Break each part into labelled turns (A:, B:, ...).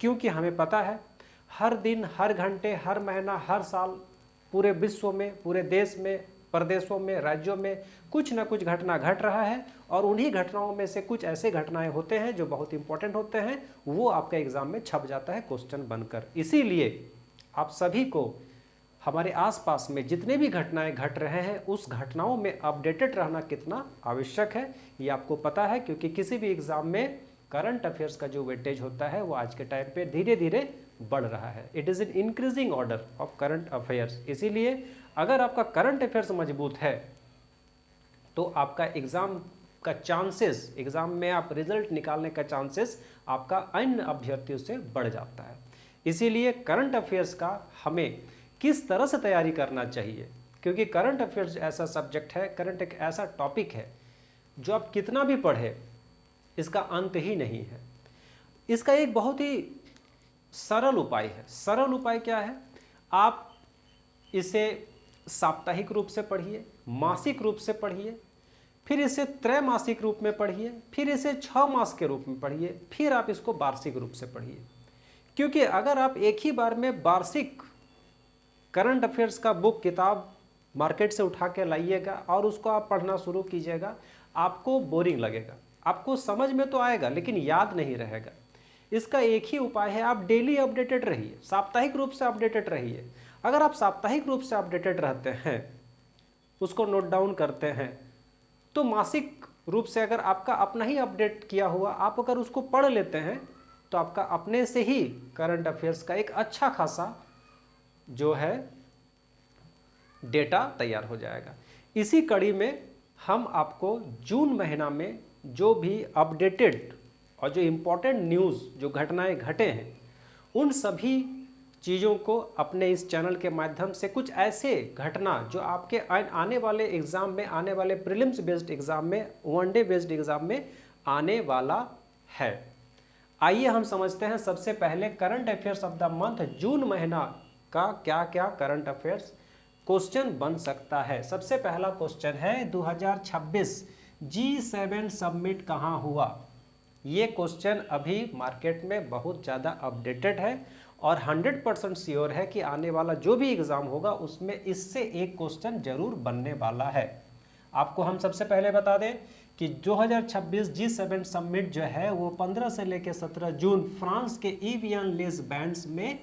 A: क्योंकि हमें पता है हर दिन, हर घंटे, हर महीना, हर साल पूरे विश्व में, पूरे देश में, प्रदेशों में, राज्यों में कुछ ना कुछ घटना घट रहा है और उन्हीं घटनाओं में से कुछ ऐसे घटनाएं होते हैं जो बहुत इंपॉर्टेंट होते हैं, वो आपका एग्जाम में छप जाता है क्वेश्चन बनकर। इसीलिए आप सभी को हमारे आसपास में जितने भी घटनाएं घट रहे हैं उस घटनाओं में अपडेटेड रहना कितना आवश्यक है ये आपको पता है, क्योंकि किसी भी एग्जाम में करंट अफेयर्स का जो वेटेज होता है वो आज के टाइम पे धीरे धीरे बढ़ रहा है। It is in increasing order of current affairs. इसीलिए अगर आपका करंट अफेयर्स मजबूत है तो आपका एग्जाम का चांसेस, एग्जाम में आप रिजल्ट निकालने का चांसेस आपका अन्य अभ्यर्थियों से बढ़ जाता है। इसीलिए करंट अफेयर्स का हमें किस तरह से तैयारी करना चाहिए, क्योंकि करंट अफेयर्स ऐसा सब्जेक्ट है, करंट एक ऐसा टॉपिक है जो आप कितना भी पढ़े इसका अंत ही नहीं है। इसका एक बहुत ही सरल उपाय है। सरल उपाय क्या है? आप इसे साप्ताहिक रूप से पढ़िए, मासिक रूप से पढ़िए, फिर इसे त्रैमासिक रूप में पढ़िए, फिर इसे 6 मास के रूप में पढ़िए, फिर आप इसको वार्षिक रूप से पढ़िए। क्योंकि अगर आप एक ही बार में वार्षिक करंट अफेयर्स का बुक, किताब मार्केट से उठा के लाइएगा और उसको आप पढ़ना शुरू कीजिएगा, आपको बोरिंग लगेगा, आपको समझ में तो आएगा लेकिन याद नहीं रहेगा। इसका एक ही उपाय है, आप डेली अपडेटेड रहिए, साप्ताहिक रूप से अपडेटेड रहिए। अगर आप साप्ताहिक रूप से अपडेटेड रहते हैं, उसको नोट डाउन करते हैं, तो मासिक रूप से अगर आपका अपना ही अपडेट किया हुआ आप अगर उसको पढ़ लेते हैं तो आपका अपने से ही करंट अफेयर्स का एक अच्छा खासा जो है डेटा तैयार हो जाएगा। इसी कड़ी में हम आपको जून महीना में जो भी अपडेटेड और जो इम्पोर्टेंट न्यूज़, जो घटनाएं घटे हैं, उन सभी चीज़ों को अपने इस चैनल के माध्यम से, कुछ ऐसे घटना जो आपके आने वाले एग्ज़ाम में, आने वाले प्रीलिम्स बेस्ड एग्ज़ाम में, वनडे बेस्ड एग्ज़ाम में आने वाला है। आइए हम समझते हैं सबसे पहले current affairs of the month, जून महीना का क्या क्या करंट अफेयर्स क्वेश्चन बन सकता है। सबसे पहला क्वेश्चन है 2026 G7 समिट कहाँ हुआ। ये क्वेश्चन अभी मार्केट में बहुत ज़्यादा अपडेटेड है और 100% श्योर है कि आने वाला जो भी एग्ज़ाम होगा उसमें इससे एक क्वेश्चन जरूर बनने वाला है। आपको हम सबसे पहले बता दें कि 2026 G7 समिट जो है वो 15 से लेकर 17 जून फ्रांस के एवियन लेस बैंड्स में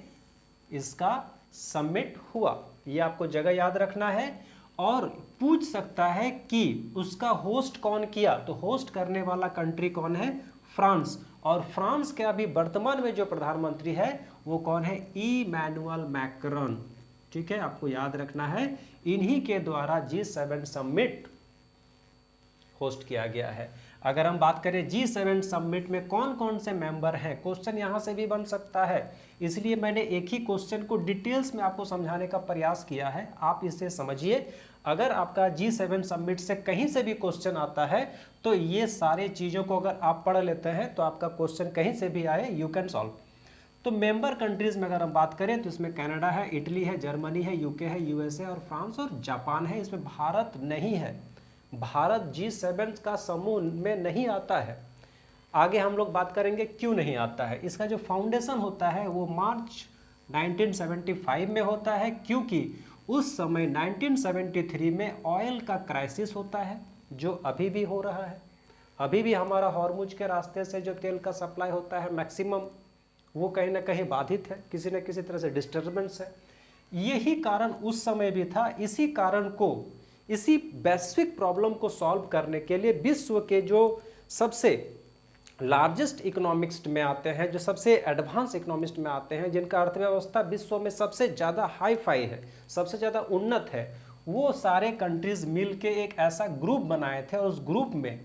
A: इसका समिट हुआ। ये आपको जगह याद रखना है। और पूछ सकता है कि उसका होस्ट कौन किया, तो होस्ट करने वाला कंट्री कौन है? फ्रांस। और फ्रांस के अभी वर्तमान में जो प्रधानमंत्री है वो कौन है? Emmanuel Macron. ठीक है, आपको याद रखना है, इन्हीं के द्वारा G7 समिट होस्ट किया गया है। अगर हम बात करें G7 समिट में कौन कौन से मेंबर हैं, क्वेश्चन यहां से भी बन सकता है, इसलिए मैंने एक ही क्वेश्चन को डिटेल्स में आपको समझाने का प्रयास किया है। आप इसे समझिए। अगर आपका G7 समिट से कहीं से भी क्वेश्चन आता है तो ये सारे चीज़ों को अगर आप पढ़ लेते हैं तो आपका क्वेश्चन कहीं से भी आए यू कैन सॉल्व। तो मेंबर कंट्रीज में अगर हम बात करें तो इसमें कनाडा है, इटली है, जर्मनी है, यूके है, यूएसए और फ्रांस और जापान है। इसमें भारत नहीं है। भारत G7 का समूह में नहीं आता है। आगे हम लोग बात करेंगे क्यों नहीं आता है। इसका जो फाउंडेशन होता है वो मार्च 1975 में होता है, क्योंकि उस समय 1973 में ऑयल का क्राइसिस होता है जो अभी भी हो रहा है। अभी भी हमारा हॉर्मुज के रास्ते से जो तेल का सप्लाई होता है मैक्सिमम, वो कहीं ना कहीं बाधित है, किसी न किसी तरह से डिस्टर्बेंस है। यही कारण उस समय भी था। इसी कारण को, इसी वैश्विक प्रॉब्लम को सॉल्व करने के लिए विश्व के जो सबसे लार्जेस्ट इकोनॉमिस्ट में आते हैं, जो सबसे एडवांस इकोनॉमिस्ट में आते हैं, जिनका अर्थव्यवस्था विश्व में सबसे ज़्यादा हाई फाई है, सबसे ज़्यादा उन्नत है, वो सारे कंट्रीज मिल के एक ऐसा ग्रुप बनाए थे और उस ग्रुप में,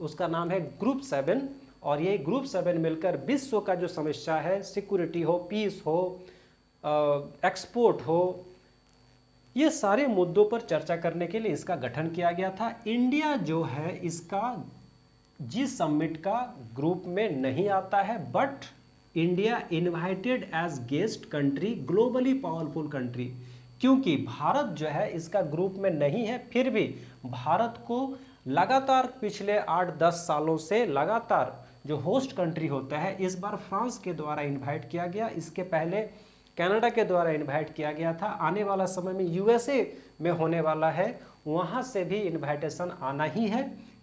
A: उसका नाम है ग्रुप 7। और ये ग्रुप 7 मिलकर विश्व का जो समस्या है, सिक्योरिटी हो, पीस हो, एक्सपोर्ट हो, ये सारे मुद्दों पर चर्चा करने के लिए इसका गठन किया गया था। इंडिया जो है इसका जी समिट का ग्रुप में नहीं आता है, but India invited as guest country, globally powerful country. क्योंकि भारत जो है इसका ग्रुप में नहीं है, फिर भी भारत को लगातार पिछले 8-10 सालों से लगातार जो होस्ट कंट्री होता है, इस बार फ्रांस के द्वारा इनवाइट किया गया, इसके पहले कनाडा के द्वारा इनवाइट किया गया था। आने वाला समय में यूएसए में होने वाला है, वहाँ से भी इनवाइटेशन आना ही है,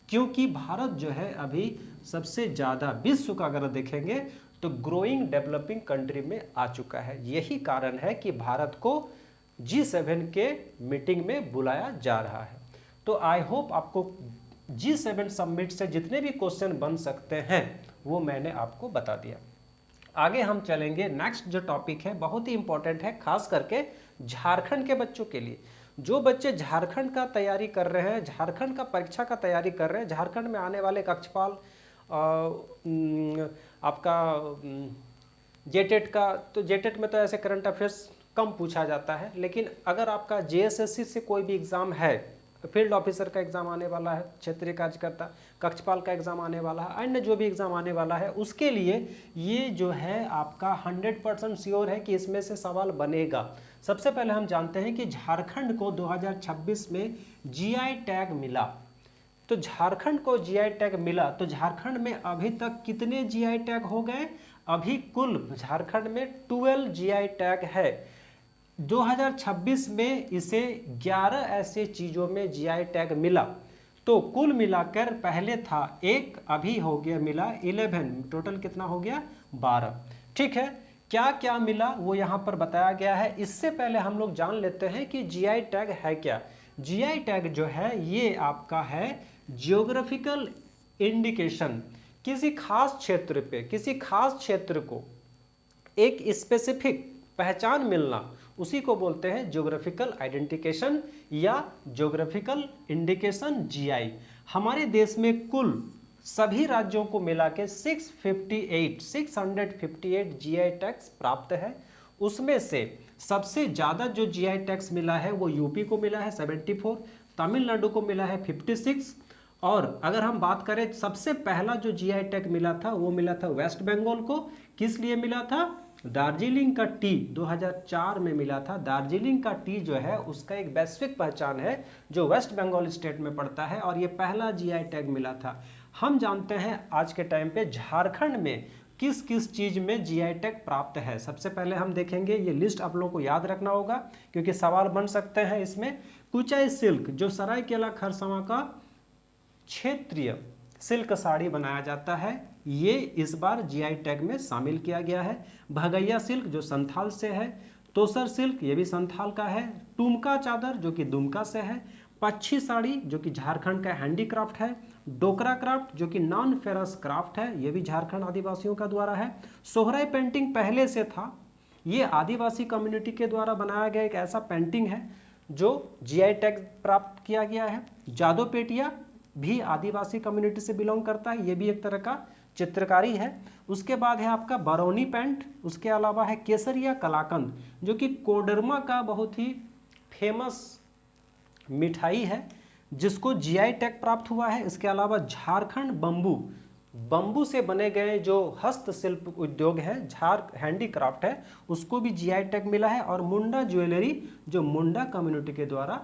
A: क्योंकि भारत जो है अभी सबसे ज़्यादा विश्व का अगर देखेंगे तो ग्रोइंग डेवलपिंग कंट्री में आ चुका है। यही कारण है कि भारत को G7 के मीटिंग में बुलाया जा रहा है। तो आई होप आपको G7 समिट से जितने भी क्वेश्चन बन सकते हैं वो मैंने आपको बता दिया। आगे हम चलेंगे, नेक्स्ट जो टॉपिक है बहुत ही इंपॉर्टेंट है, खास करके झारखंड के बच्चों के लिए। जो बच्चे झारखंड का तैयारी कर रहे हैं, झारखंड का परीक्षा का तैयारी कर रहे हैं, झारखंड में आने वाले कक्षपाल आपका जेटेट का, तो जेटेट में तो ऐसे करंट अफेयर्स कम पूछा जाता है, लेकिन अगर आपका JSSC से कोई भी एग्ज़ाम है, फील्ड ऑफिसर का एग्ज़ाम आने वाला है, क्षेत्रीय कार्यकर्ता, कक्षपाल का एग्ज़ाम आने वाला है, अन्य जो भी एग्ज़ाम आने वाला है, उसके लिए ये जो है आपका 100% श्योर है कि इसमें से सवाल बनेगा। सबसे पहले हम जानते हैं कि झारखंड को 2026 में GI टैग मिला। तो झारखंड को GI टैग मिला, तो झारखंड में अभी तक कितने GI टैग हो गए? अभी कुल झारखंड में 12 GI टैग है। 2026 में इसे 11 ऐसे चीज़ों में GI टैग मिला। तो कुल मिलाकर पहले था 1, अभी हो गया मिला 11, टोटल कितना हो गया? 12। ठीक है, क्या क्या मिला वो यहाँ पर बताया गया है। इससे पहले हम लोग जान लेते हैं कि GI टैग है क्या। GI टैग जो है ये आपका है जियोग्राफिकल इंडिकेशन। किसी खास क्षेत्र पे, किसी खास क्षेत्र को एक स्पेसिफिक पहचान मिलना, उसी को बोलते हैं ज्योग्राफिकल आइडेंटिफिकेशन या ज्योग्राफिकल इंडिकेशन GI। हमारे देश में कुल सभी राज्यों को मिला के 658 GI टैग्स प्राप्त है। उसमें से सबसे ज़्यादा जो GI टैग्स मिला है वो यूपी को मिला है 74, तमिलनाडु को मिला है 56, और अगर हम बात करें सबसे पहला जो GI टैग मिला था वो मिला था वेस्ट बंगाल को। किस लिए मिला था? दार्जिलिंग का टी 2004 में मिला था। दार्जिलिंग का टी जो है उसका एक वैश्विक पहचान है जो वेस्ट बंगाल स्टेट में पड़ता है, और ये पहला GI टैग मिला था। हम जानते हैं आज के टाइम पे झारखंड में किस किस चीज़ में GI टैग प्राप्त है। सबसे पहले हम देखेंगे, ये लिस्ट आप लोगों को याद रखना होगा क्योंकि सवाल बन सकते हैं इसमें। कुचाई सिल्क जो सरायकेला खरसावां का क्षेत्रीय सिल्क साड़ी बनाया जाता है, ये इस बार GI टैग में शामिल किया गया है। भगैया सिल्क जो संथाल से है, तोसर सिल्क ये भी संथाल का है, टुमका चादर जो कि दुमका से है, पच्छी साड़ी जो कि झारखंड का हैंडीक्राफ्ट है, डोकरा क्राफ्ट जो कि नॉन फेरस क्राफ्ट है, ये भी झारखंड आदिवासियों का द्वारा है। सोहराई पेंटिंग पहले से था, ये आदिवासी कम्युनिटी के द्वारा बनाया गया एक ऐसा पेंटिंग है जो GI टैग प्राप्त किया गया है। जादो पेटिया भी आदिवासी कम्युनिटी से बिलोंग करता है, ये भी एक तरह का चित्रकारी है। उसके बाद है आपका बरौनी पेंट, उसके अलावा है केसरिया कलाकंद जो कि कोडरमा का बहुत ही फेमस मिठाई है जिसको GI टैग प्राप्त हुआ है। इसके अलावा झारखंड बम्बू से बने गए जो हस्तशिल्प उद्योग है, झार हैंडीक्राफ्ट है, उसको भी GI टैग मिला है। और मुंडा ज्वेलरी जो मुंडा कम्युनिटी के द्वारा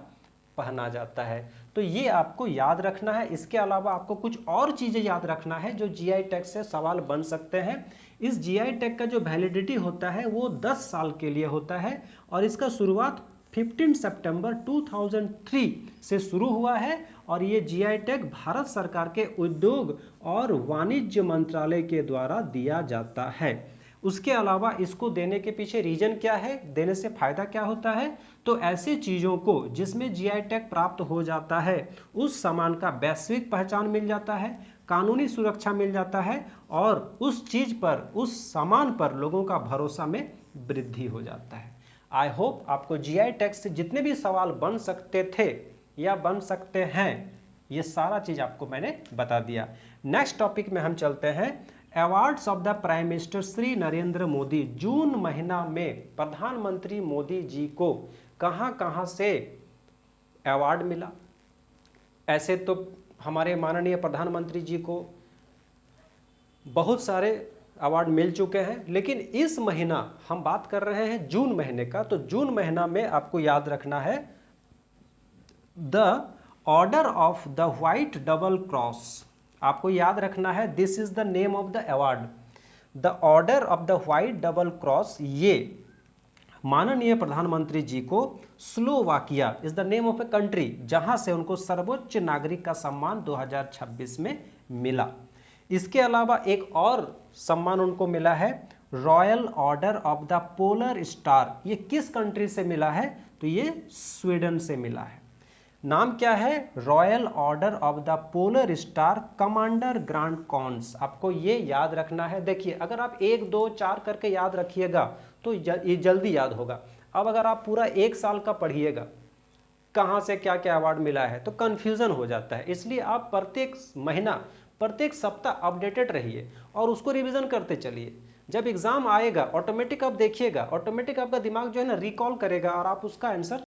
A: पहना जाता है। तो ये आपको याद रखना है। इसके अलावा आपको कुछ और चीज़ें याद रखना है जो GI टैग से सवाल बन सकते हैं। इस GI टैग का जो वैलिडिटी होता है वो 10 साल के लिए होता है, और इसका शुरुआत 15 सितंबर 2003 से शुरू हुआ है, और ये GI टैग भारत सरकार के उद्योग और वाणिज्य मंत्रालय के द्वारा दिया जाता है। उसके अलावा इसको देने के पीछे रीजन क्या है, देने से फ़ायदा क्या होता है? तो ऐसे चीज़ों को जिसमें GI टैग प्राप्त हो जाता है उस सामान का वैश्विक पहचान मिल जाता है, कानूनी सुरक्षा मिल जाता है, और उस चीज़ पर, उस सामान पर लोगों का भरोसा में वृद्धि हो जाता है। आई होप आपको GI टैग से जितने भी सवाल बन सकते थे या बन सकते हैं, ये सारा चीज़ आपको मैंने बता दिया। नेक्स्ट टॉपिक में हम चलते हैं, awards of the prime minister Shri Narendra Modi. जून महीना में प्रधानमंत्री मोदी जी को कहाँ कहाँ से अवार्ड मिला? ऐसे तो हमारे माननीय प्रधानमंत्री जी को बहुत सारे अवार्ड मिल चुके हैं, लेकिन इस महीना हम बात कर रहे हैं जून महीने का। तो जून महीना में आपको याद रखना है the order of the white double cross आपको याद रखना है, this is the name of the award, the order of the white double cross. ये माननीय प्रधानमंत्री जी को Slovakia is the name of a country, जहां से उनको सर्वोच्च नागरिक का सम्मान 2026 में मिला। इसके अलावा एक और सम्मान उनको मिला है, royal order of the polar star. ये किस कंट्री से मिला है? तो ये स्वीडन से मिला है। नाम क्या है? Royal order of the polar star commander grand cons. आपको ये याद रखना है। देखिए, अगर आप 1 2 4 करके याद रखिएगा तो ये जल्दी याद होगा। अब अगर आप पूरा 1 साल का पढ़िएगा, कहाँ से क्या क्या अवार्ड मिला है, तो कन्फ्यूज़न हो जाता है। इसलिए आप प्रत्येक महीना, प्रत्येक सप्ताह अपडेटेड रहिए और उसको रिवीजन करते चलिए। जब एग्जाम आएगा ऑटोमेटिक आप देखिएगा, ऑटोमेटिक आपका दिमाग जो है ना रिकॉल करेगा और आप उसका आंसर